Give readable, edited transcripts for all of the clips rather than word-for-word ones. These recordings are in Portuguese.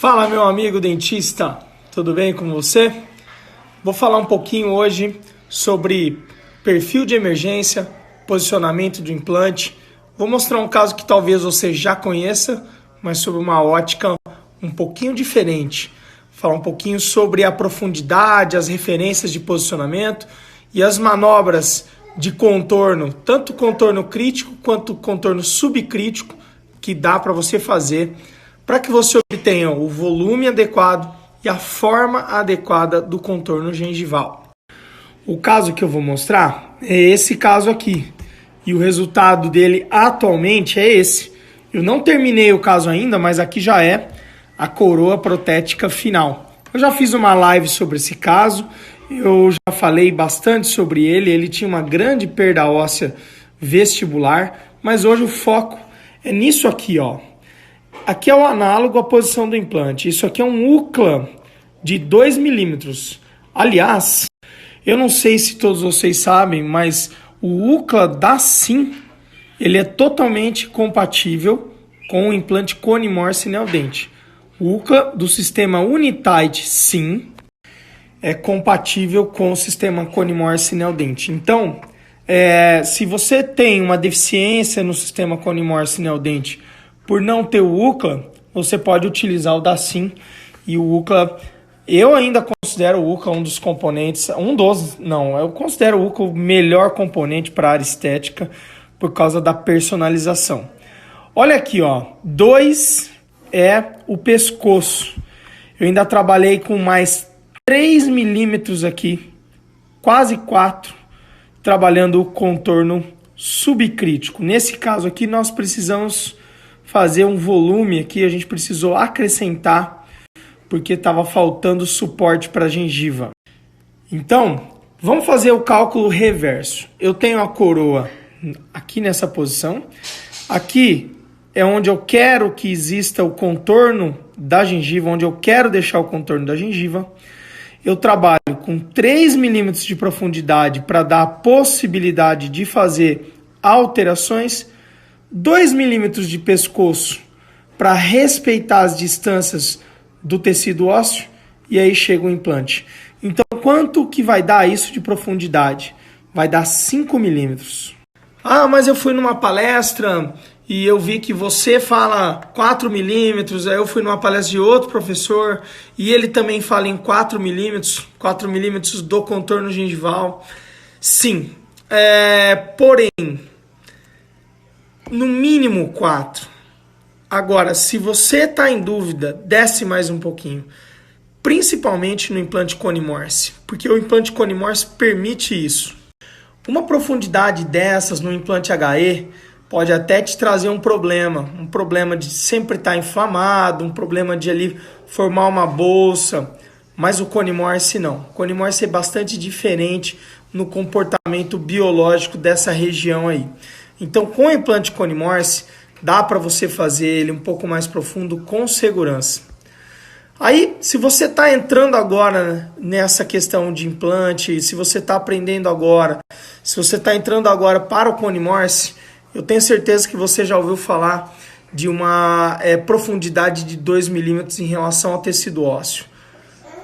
Fala, meu amigo dentista, tudo bem com você? Vou falar um pouquinho hoje sobre perfil de emergência, posicionamento do implante. Vou mostrar um caso que talvez você já conheça, mas sob uma ótica um pouquinho diferente. Falar um pouquinho sobre a profundidade, as referências de posicionamento e as manobras de contorno, tanto contorno crítico quanto contorno subcrítico, que dá para você fazer para que você obtenha o volume adequado e a forma adequada do contorno gengival. O caso que eu vou mostrar é esse caso aqui, e o resultado dele atualmente é esse. Eu não terminei o caso ainda, mas aqui já é a coroa protética final. Eu já fiz uma live sobre esse caso, eu já falei bastante sobre ele, ele tinha uma grande perda óssea vestibular, mas hoje o foco é nisso aqui, ó. Aqui é o análogo à posição do implante. Isso aqui é um UCLA de 2 milímetros. Aliás, eu não sei se todos vocês sabem, mas o UCLA da Sim, ele é totalmente compatível com o implante Cone Morse Neodente. O UCLA do sistema Unitight Sim é compatível com o sistema Cone Morse Neodente. Então, se você tem uma deficiência no sistema Cone Morse Neodente por não ter o UCLA, você pode utilizar o da Sim. E o UCLA, eu ainda considero o UCLA um dos componentes, eu considero o UCLA o melhor componente para a área estética por causa da personalização. Olha aqui, ó, 2 é o pescoço. Eu ainda trabalhei com mais 3 milímetros aqui, quase 4, trabalhando o contorno subcrítico. Nesse caso aqui, nós precisamos fazer um volume aqui, a gente precisou acrescentar, porque estava faltando suporte para a gengiva. Então, vamos fazer o cálculo reverso. Eu tenho a coroa aqui nessa posição. Aqui é onde eu quero que exista o contorno da gengiva, onde eu quero deixar o contorno da gengiva. Eu trabalho com 3 milímetros de profundidade para dar a possibilidade de fazer alterações, 2 milímetros de pescoço para respeitar as distâncias do tecido ósseo, e aí chega o implante. Então, quanto que vai dar isso de profundidade? Vai dar 5 milímetros. Ah, mas eu fui numa palestra e eu vi que você fala 4 milímetros, aí eu fui numa palestra de outro professor e ele também fala em 4 milímetros do contorno gengival. Sim, porém, no mínimo 4. Agora, se você está em dúvida, desce mais um pouquinho. Principalmente no implante Cone Morse, porque o implante Cone Morse permite isso. Uma profundidade dessas no implante HE pode até te trazer um problema de sempre estar inflamado, um problema de ali formar uma bolsa, mas o Cone Morse não. O Cone Morse é bastante diferente no comportamento biológico dessa região aí. Então, com o implante Cone Morse, dá para você fazer ele um pouco mais profundo com segurança. Aí, se você está entrando agora nessa questão de implante, se você está aprendendo agora, se você está entrando agora para o Cone Morse, eu tenho certeza que você já ouviu falar de uma profundidade de 2 milímetros em relação ao tecido ósseo.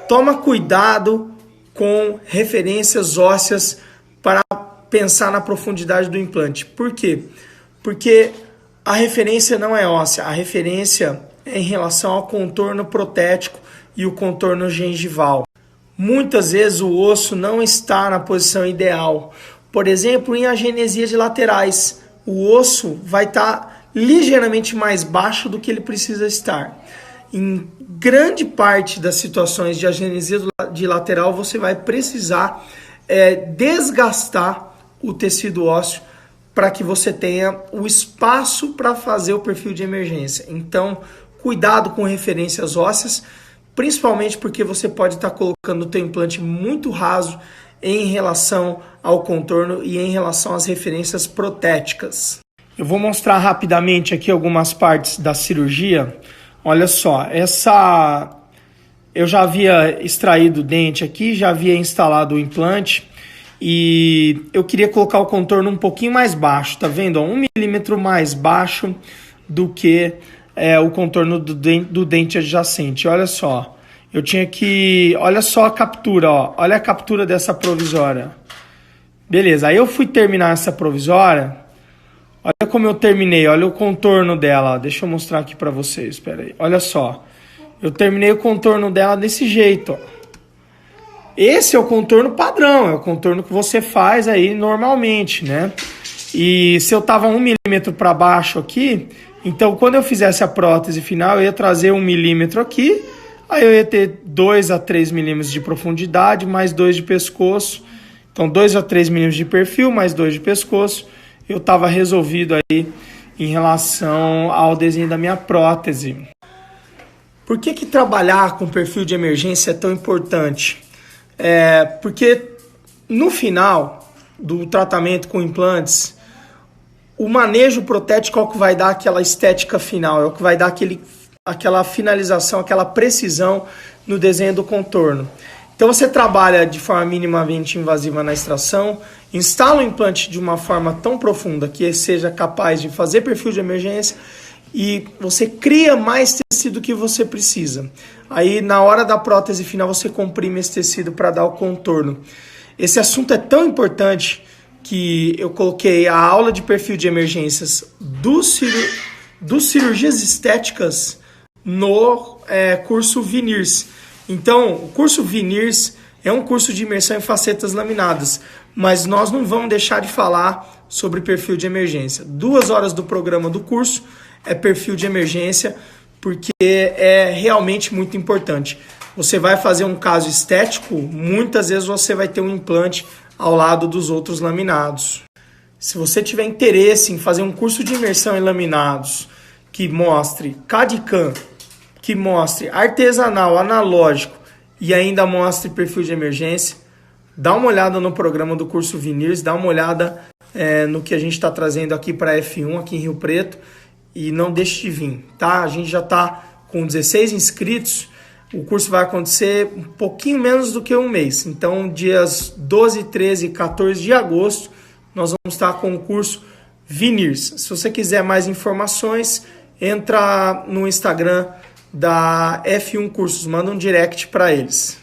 Toma cuidado com referências ósseas para pensar na profundidade do implante. Por quê? Porque a referência não é óssea, a referência é em relação ao contorno protético e o contorno gengival. Muitas vezes o osso não está na posição ideal. Por exemplo, em agenesia de laterais, o osso vai estar ligeiramente mais baixo do que ele precisa estar. Em grande parte das situações de agenesia de lateral, você vai precisar desgastar o tecido ósseo para que você tenha o espaço para fazer o perfil de emergência. Então, cuidado com referências ósseas, principalmente porque você pode estar colocando o teu implante muito raso em relação ao contorno e em relação às referências protéticas. Eu vou mostrar rapidamente aqui algumas partes da cirurgia. Olha só, eu já havia extraído o dente aqui, já havia instalado o implante, e eu queria colocar o contorno um pouquinho mais baixo, tá vendo? 1 milímetro mais baixo do que o contorno do dente adjacente. Olha só, eu tinha que... Olha só a captura, ó. Olha a captura dessa provisória. Beleza, aí eu fui terminar essa provisória. Olha como eu terminei, olha o contorno dela. Deixa eu mostrar aqui pra vocês, espera aí. Olha só, eu terminei o contorno dela desse jeito, ó. Esse é o contorno padrão, é o contorno que você faz aí normalmente, né? E se eu tava 1 milímetro para baixo aqui, então quando eu fizesse a prótese final, eu ia trazer 1 milímetro aqui, aí eu ia ter 2 a 3 milímetros de profundidade, mais 2 de pescoço. Então 2 a 3 milímetros de perfil, mais 2 de pescoço. Eu estava resolvido aí em relação ao desenho da minha prótese. Por que trabalhar com perfil de emergência é tão importante? Porque no final do tratamento com implantes, o manejo protético é o que vai dar aquela estética final, é o que vai dar aquela finalização, aquela precisão no desenho do contorno. Então você trabalha de forma minimamente invasiva na extração, instala o implante de uma forma tão profunda que seja capaz de fazer perfil de emergência e você cria mais tecido que você precisa. Aí na hora da prótese final você comprime esse tecido para dar o contorno. Esse assunto é tão importante que eu coloquei a aula de perfil de emergências dos cirurgias estéticas no curso Veneers. Então, o curso Veneers é um curso de imersão em facetas laminadas, mas nós não vamos deixar de falar sobre perfil de emergência. 2 horas do programa do curso é perfil de emergência, porque é realmente muito importante. Você vai fazer um caso estético, muitas vezes você vai ter um implante ao lado dos outros laminados. Se você tiver interesse em fazer um curso de imersão em laminados que mostre CAD/CAM, que mostre artesanal, analógico e ainda mostre perfil de emergência, dá uma olhada no programa do curso Veneers, dá uma olhada no que a gente está trazendo aqui para a F1 aqui em Rio Preto e não deixe de vir, tá? A gente já está com 16 inscritos, o curso vai acontecer um pouquinho menos do que um mês, então dias 12, 13 e 14 de agosto nós vamos estar com o curso Veneers. Se você quiser mais informações, entra no Instagram da F1 Cursos, manda um direct para eles.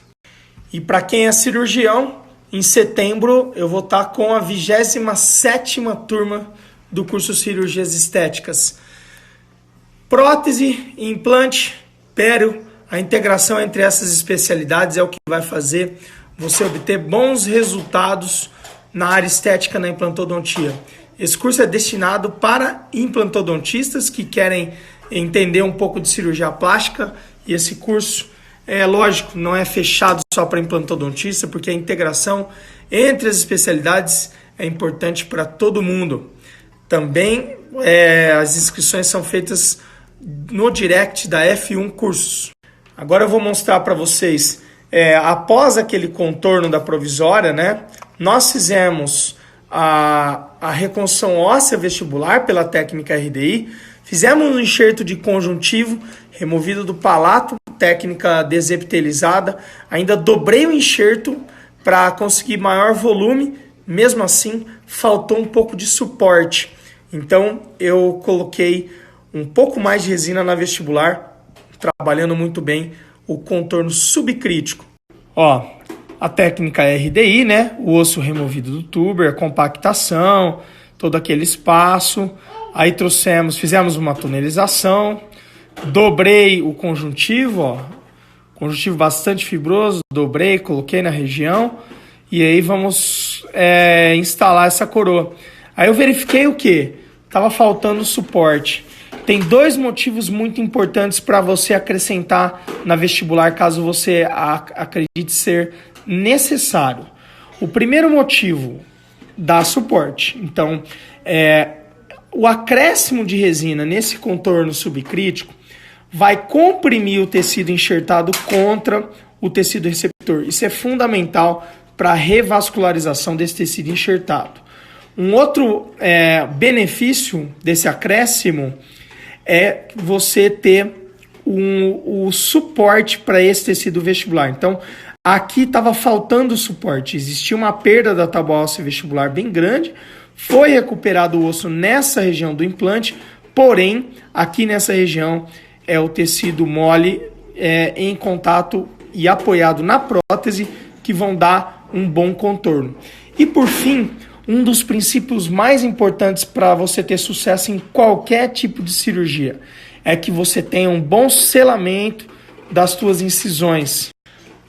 E para quem é cirurgião, em setembro eu vou estar com a 27ª turma do curso Cirurgias Estéticas. Prótese, implante, pério, a integração entre essas especialidades é o que vai fazer você obter bons resultados na área estética na implantodontia. Esse curso é destinado para implantodontistas que querem entender um pouco de cirurgia plástica, e esse curso, lógico, não é fechado só para implantodontista, porque a integração entre as especialidades é importante para todo mundo. Também as inscrições são feitas no direct da F1 Cursos. Agora eu vou mostrar para vocês, após aquele contorno da provisória, né, nós fizemos a reconstrução óssea vestibular pela técnica RDI, fizemos um enxerto de conjuntivo removido do palato, técnica desepitelizada, ainda dobrei o enxerto para conseguir maior volume, mesmo assim faltou um pouco de suporte. Então eu coloquei um pouco mais de resina na vestibular, trabalhando muito bem o contorno subcrítico. Ó, a técnica RDI, né? O osso removido do tuber, a compactação, todo aquele espaço. Aí fizemos uma tunelização, dobrei o conjuntivo, ó, conjuntivo bastante fibroso, dobrei, coloquei na região e aí vamos instalar essa coroa. Aí eu verifiquei o que? Tava faltando suporte. Tem 2 motivos muito importantes para você acrescentar na vestibular, caso você acredite ser necessário. O primeiro motivo, dá suporte. Então, o acréscimo de resina nesse contorno subcrítico vai comprimir o tecido enxertado contra o tecido receptor. Isso é fundamental para a revascularização desse tecido enxertado. Um outro benefício desse acréscimo é você ter o suporte para esse tecido vestibular. Então, aqui estava faltando suporte, existia uma perda da tábua óssea vestibular bem grande, foi recuperado o osso nessa região do implante Porém, aqui nessa região é o tecido mole em contato e apoiado na prótese que vão dar um bom contorno. E por fim, um dos princípios mais importantes para você ter sucesso em qualquer tipo de cirurgia é que você tenha um bom selamento das suas incisões.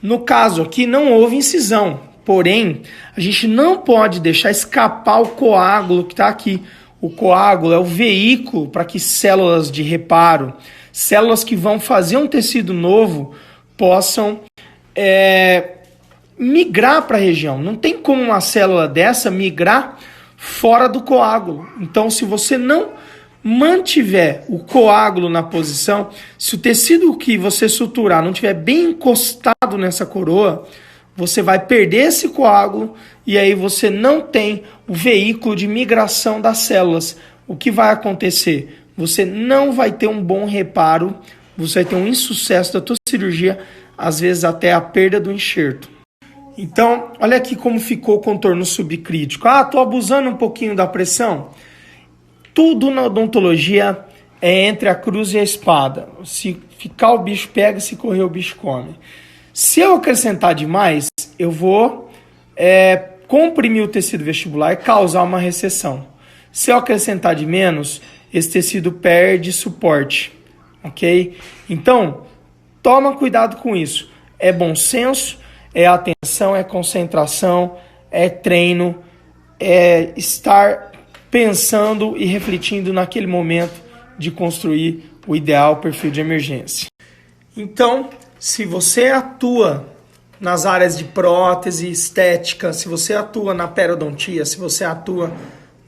No caso aqui não houve incisão, porém a gente não pode deixar escapar o coágulo que está aqui. O coágulo é o veículo para que células de reparo, células que vão fazer um tecido novo, possam migrar para a região. Não tem como uma célula dessa migrar fora do coágulo. Então, se você não mantiver o coágulo na posição, se o tecido que você suturar não estiver bem encostado nessa coroa, você vai perder esse coágulo e aí você não tem o veículo de migração das células. O que vai acontecer? Você não vai ter um bom reparo, você vai ter um insucesso da tua cirurgia, às vezes até a perda do enxerto. Então, olha aqui como ficou o contorno subcrítico. Estou abusando um pouquinho da pressão. Tudo na odontologia é entre a cruz e a espada. Se ficar o bicho pega, se correr o bicho come. Se eu acrescentar demais, eu vou comprimir o tecido vestibular e causar uma recessão. Se eu acrescentar de menos, esse tecido perde suporte, ok? Então, toma cuidado com isso. É bom senso, é atenção, é concentração, é treino, é estar pensando e refletindo naquele momento de construir o ideal perfil de emergência. Então, se você atua nas áreas de prótese, estética, se você atua na periodontia, se você atua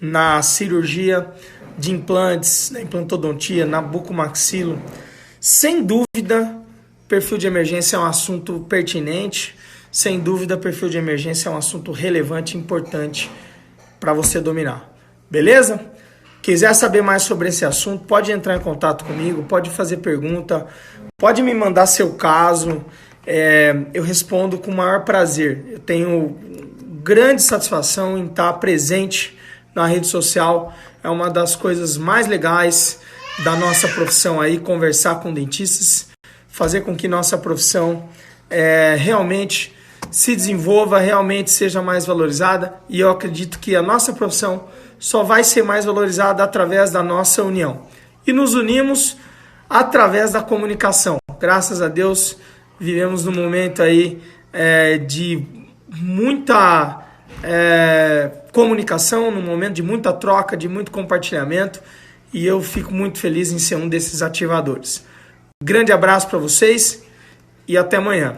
na cirurgia de implantes, na implantodontia, na bucomaxilo, sem dúvida, perfil de emergência é um assunto pertinente, sem dúvida, perfil de emergência é um assunto relevante e importante para você dominar. Beleza? Quiser saber mais sobre esse assunto, pode entrar em contato comigo, pode fazer pergunta, pode me mandar seu caso, eu respondo com o maior prazer. Eu tenho grande satisfação em estar presente na rede social, é uma das coisas mais legais da nossa profissão aí, conversar com dentistas, fazer com que nossa profissão realmente se desenvolva, realmente seja mais valorizada, e eu acredito que a nossa profissão só vai ser mais valorizada através da nossa união. E nos unimos através da comunicação. Graças a Deus, vivemos num momento aí de muita comunicação, num momento de muita troca, de muito compartilhamento, e eu fico muito feliz em ser um desses ativadores. Grande abraço para vocês e até amanhã.